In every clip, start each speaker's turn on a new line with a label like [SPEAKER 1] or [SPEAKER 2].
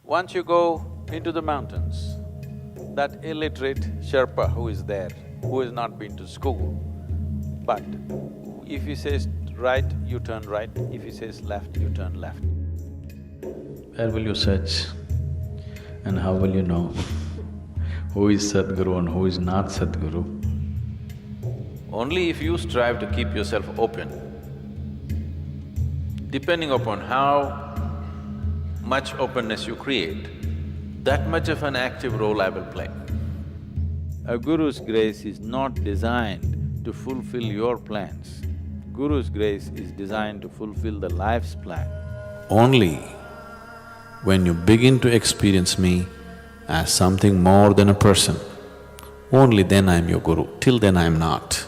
[SPEAKER 1] Once you go into the mountains, that illiterate Sherpa who is there, who has not been to school, but if he says right, you turn right, if he says left, you turn left.
[SPEAKER 2] Where will you search and how will you know who is Sadhguru and who is not Sadhguru?
[SPEAKER 1] Only if you strive to keep yourself open. Depending upon how much openness you create, that much of an active role I will play. A guru's grace is not designed to fulfill your plans. Guru's grace is designed to fulfill the life's plan.
[SPEAKER 2] Only when you begin to experience me as something more than a person, only then I am your guru, till then I am not.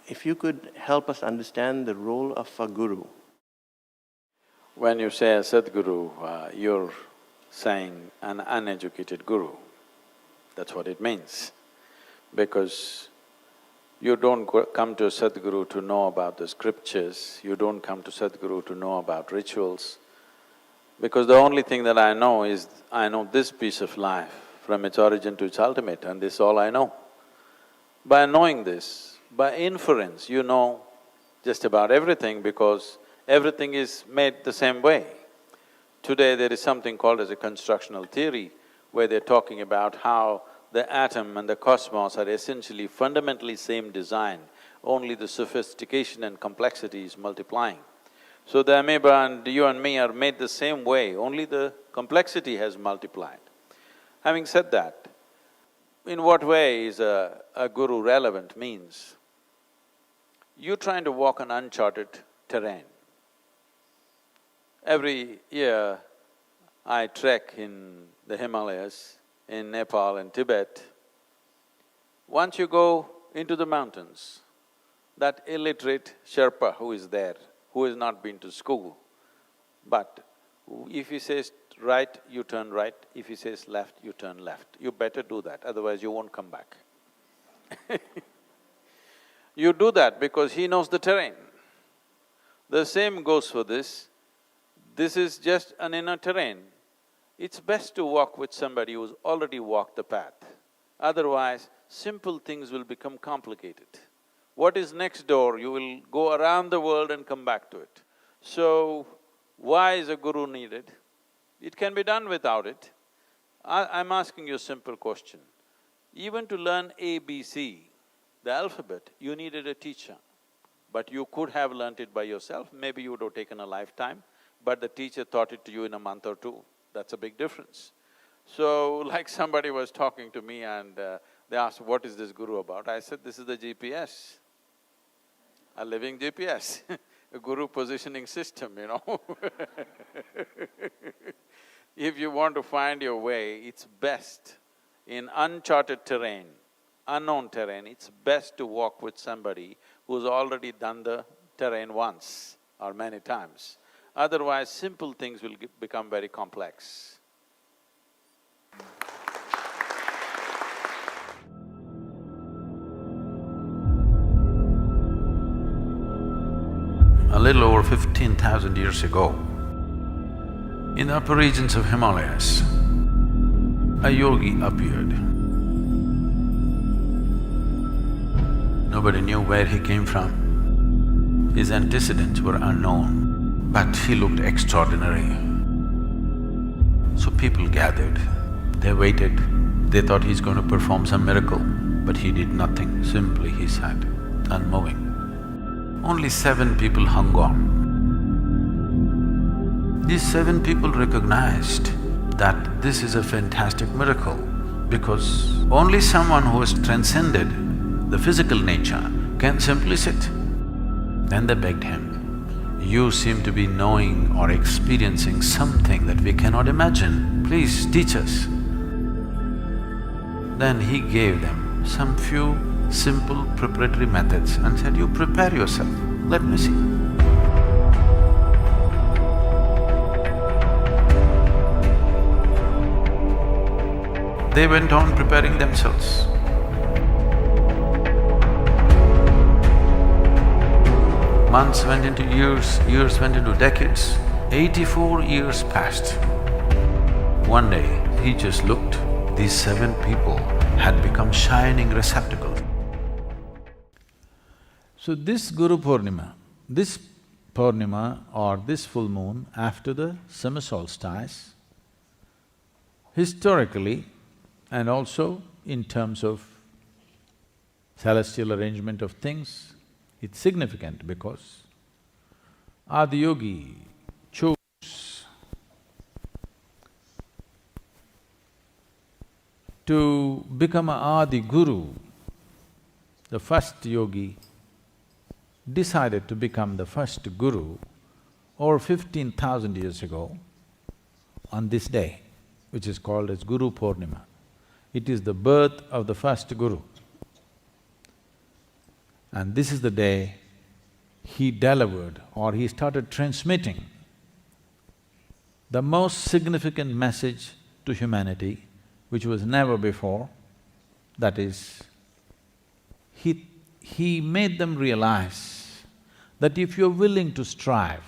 [SPEAKER 3] If you could help us understand the role of a guru.
[SPEAKER 1] When you say a Sadhguru, you're saying an uneducated guru. That's what it means. Because you don't come to a Sadhguru to know about the scriptures, you don't come to Sadhguru to know about rituals. Because the only thing that I know is, I know this piece of life from its origin to its ultimate, and this is all I know. By knowing this, by inference, you know just about everything because everything is made the same way. Today there is something called as a constructional theory where they're talking about how the atom and the cosmos are essentially fundamentally same design, only the sophistication and complexity is multiplying. So the amoeba and you and me are made the same way, only the complexity has multiplied. Having said that, in what way is a guru relevant means, you're trying to walk on uncharted terrain. Every year, I trek in the Himalayas, in Nepal and Tibet. Once you go into the mountains, that illiterate Sherpa who is there, who has not been to school, but if he says right, you turn right, if he says left, you turn left. You better do that, otherwise you won't come back. You do that because he knows the terrain. The same goes for this. This is just an inner terrain. It's best to walk with somebody who's already walked the path. Otherwise, simple things will become complicated. What is next door, you will go around the world and come back to it. So, why is a guru needed? It can be done without it. I'm asking you a simple question. Even to learn ABC, the alphabet, you needed a teacher. But you could have learnt it by yourself, maybe you would have taken a lifetime, but the teacher taught it to you in a month or two. That's a big difference. So, like somebody was talking to me and they asked, what is this guru about? I said, this is the GPS, a living GPS, a guru positioning system, you know. If you want to find your way, it's best in uncharted terrain, unknown terrain, it's best to walk with somebody who's already done the terrain once or many times. Otherwise, simple things will become very complex.
[SPEAKER 2] A little over 15,000 years ago, in the upper regions of Himalayas, a yogi appeared. Nobody knew where he came from. His antecedents were unknown, but he looked extraordinary. So people gathered, they waited, they thought he's going to perform some miracle, but he did nothing, simply he sat, unmoving. Only 7 people hung on. These 7 people recognized that this is a fantastic miracle because only someone who has transcended the physical nature can simply sit. Then they begged him, you seem to be knowing or experiencing something that we cannot imagine, please teach us. Then he gave them some few simple preparatory methods and said, you prepare yourself, let me see. They went on preparing themselves. months went into years, years went into decades. 84 years passed. One day, he just looked. These 7 people had become shining receptacles. So this Guru Purnima, this Purnima or this full moon after the summer solstice, historically and also in terms of celestial arrangement of things, it's significant because Adiyogi chose to become an Adi Guru. The first yogi decided to become the first guru over 15,000 years ago on this day, which is called as Guru Purnima. It is the birth of the first guru. And this is the day he delivered or he started transmitting the most significant message to humanity, which was never before. That is, he made them realize that if you're willing to strive,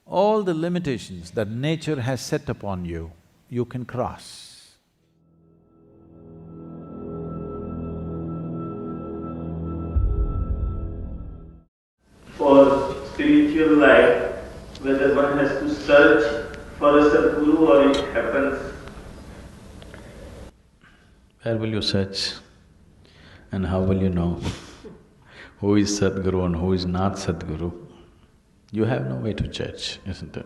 [SPEAKER 2] all the limitations that nature has set upon you, you can cross.
[SPEAKER 4] For spiritual life, whether one has to search for a Sadhguru or it happens.
[SPEAKER 1] Where will you search and how will you know who is Sadhguru and who is not Sadhguru? You have no way to judge, isn't it?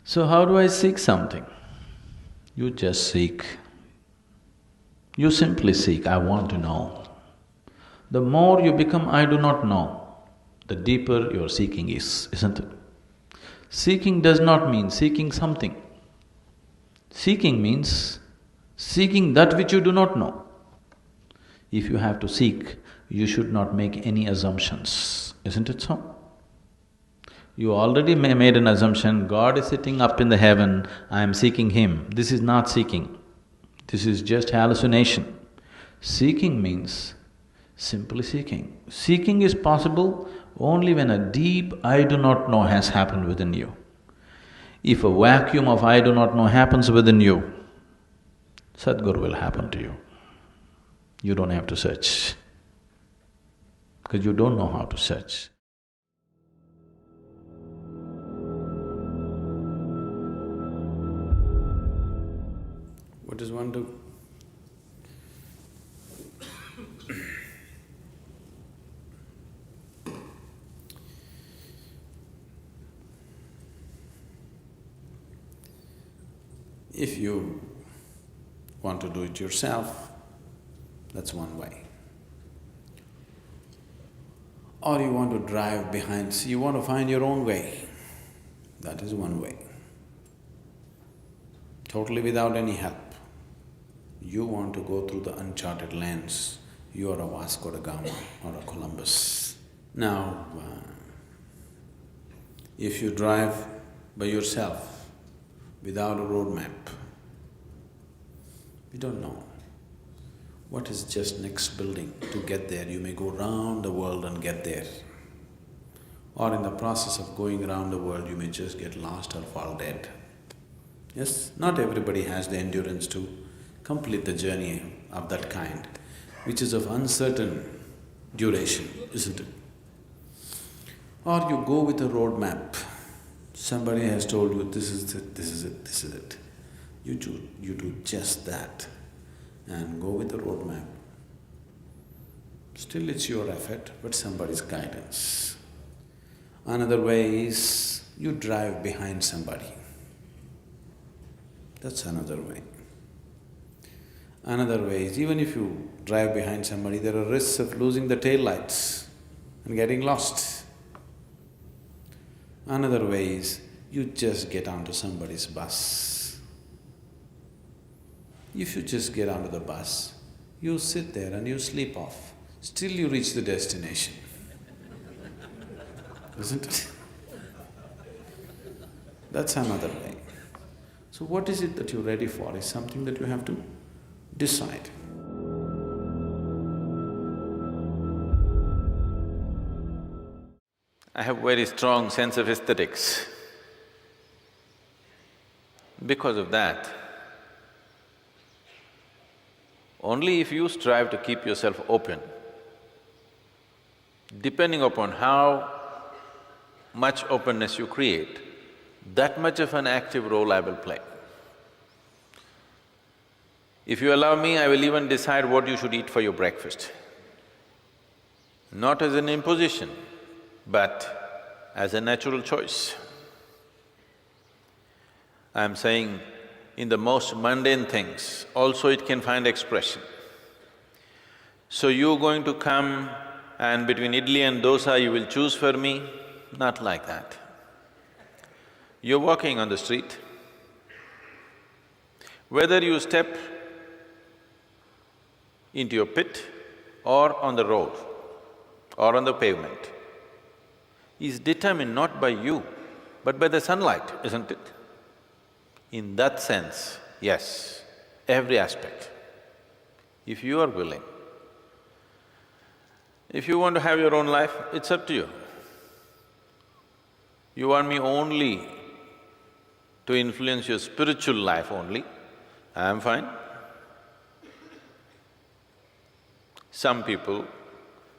[SPEAKER 1] So how do I seek something? You just seek. You simply seek, I want to know. The more you become I do not know, the deeper your seeking is, isn't it? Seeking does not mean seeking something. Seeking means seeking that which you do not know. If you have to seek, you should not make any assumptions, isn't it so? You already made an assumption, God is sitting up in the heaven, I am seeking Him. This is not seeking. This is just hallucination. Seeking means simply seeking. Seeking is possible only when a deep I do not know has happened within you. If a vacuum of I do not know happens within you, Sadhguru will happen to you. You don't have to search, because you don't know how to search. What does one do? If you want to do it yourself, that's one way. Or you want to drive behind, you want to find your own way, that is one way. Totally without any help. You want to go through the uncharted lands, you are a Vasco da Gama or a Columbus. Now, if you drive by yourself, without a road map, you don't know what is just next building. To get there, you may go round the world and get there. Or in the process of going around the world, you may just get lost or fall dead. Yes, not everybody has the endurance to complete the journey of that kind, which is of uncertain duration, isn't it? Or you go with a road map. Somebody has told you, this is it, this is it, this is it. You do just that and go with the road map. Still it's your effort, but somebody's guidance. Another way is you drive behind somebody. That's another way. Another way is, even if you drive behind somebody, there are risks of losing the taillights and getting lost. Another way is, you just get onto somebody's bus. If you just get onto the bus, you sit there and you sleep off, still you reach the destination, isn't it? That's another way. So what is it that you're ready for is something that you have to decide. have very strong sense of aesthetics. Because of that, only if you strive to keep yourself open, depending upon how much openness you create, that much of an active role I will play. If you allow me, I will even decide what you should eat for your breakfast. Not as an imposition, but as a natural choice. I'm saying in the most mundane things, also it can find expression. So you're going to come and between idli and dosa you will choose for me? Not like that. You're walking on the street. Whether you step into your pit or on the road or on the pavement is determined not by you, but by the sunlight, isn't it? In that sense, yes, every aspect. If you are willing, if you want to have your own life, it's up to you. You want me only to influence your spiritual life only, I am fine. Some people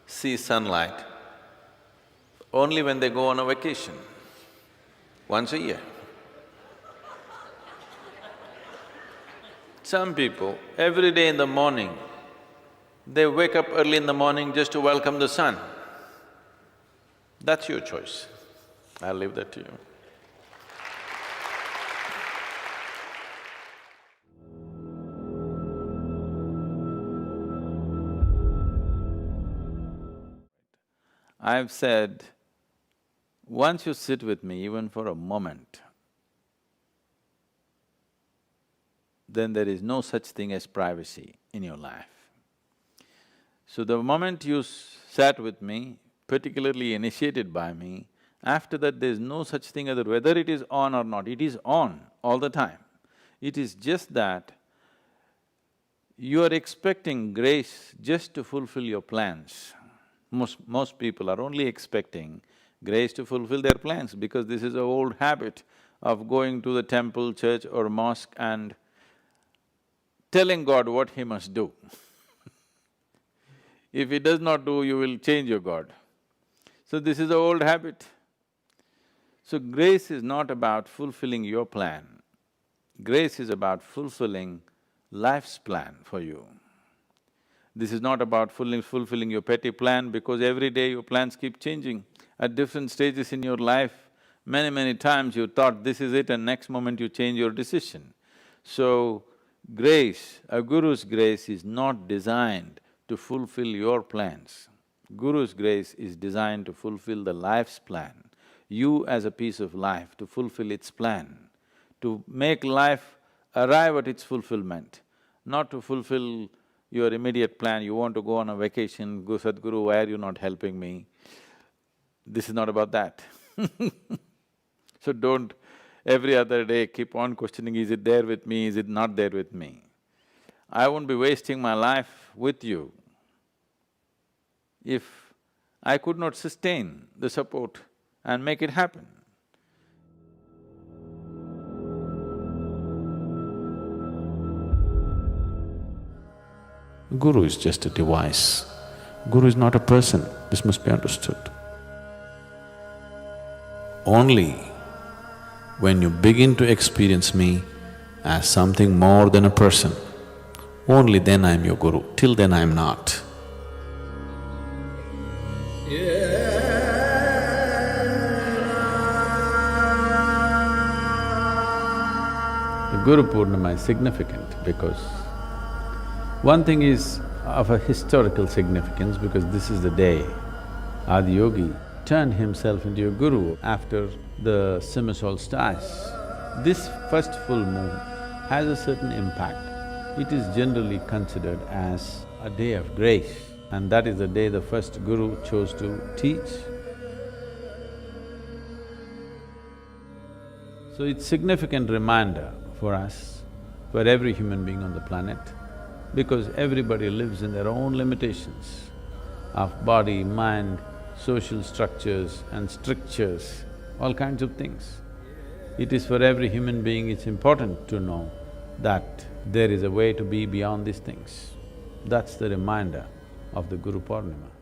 [SPEAKER 1] see sunlight only when they go on a vacation, once a year. Some people, every day in the morning, they wake up early in the morning just to welcome the sun. That's your choice. I'll leave that to you. I've said, once you sit with me even for a moment, then there is no such thing as privacy in your life. So the moment you sat with me, particularly initiated by me, after that there's no such thing as whether it is on or not, it is on all the time. It is just that you are expecting grace just to fulfill your plans. Most people are only expecting grace to fulfill their plans because this is an old habit of going to the temple, church or mosque and telling God what he must do. If he does not do, you will change your God. So this is an old habit. So grace is not about fulfilling your plan. Grace is about fulfilling life's plan for you. This is not about fulfilling your petty plan because every day your plans keep changing. At different stages in your life, many times you thought this is it and next moment you change your decision. So, grace, a guru's grace is not designed to fulfill your plans. Guru's grace is designed to fulfill the life's plan. You as a piece of life to fulfill its plan, to make life arrive at its fulfillment, not to fulfill your immediate plan. You want to go on a vacation, go, Sadhguru, why are you not helping me? This is not about that. So don't every other day keep on questioning, is it there with me, is it not there with me? I won't be wasting my life with you if I could not sustain the support and make it happen.
[SPEAKER 2] Guru is just a device. Guru is not a person, this must be understood. Only when you begin to experience me as something more than a person, only then I am your Guru, till then I am not.
[SPEAKER 1] The Guru Purnima is significant because one thing is of a historical significance because this is the day Adiyogi turned himself into a guru after the summer solstice. This first full moon has a certain impact. It is generally considered as a day of grace and that is the day the first guru chose to teach. So it's significant reminder for us, for every human being on the planet, because everybody lives in their own limitations of body, mind,
[SPEAKER 2] social structures and strictures, all kinds of things. It is for every human being, it's important to know that there is a way to be beyond these things. That's the reminder of the Guru Purnima.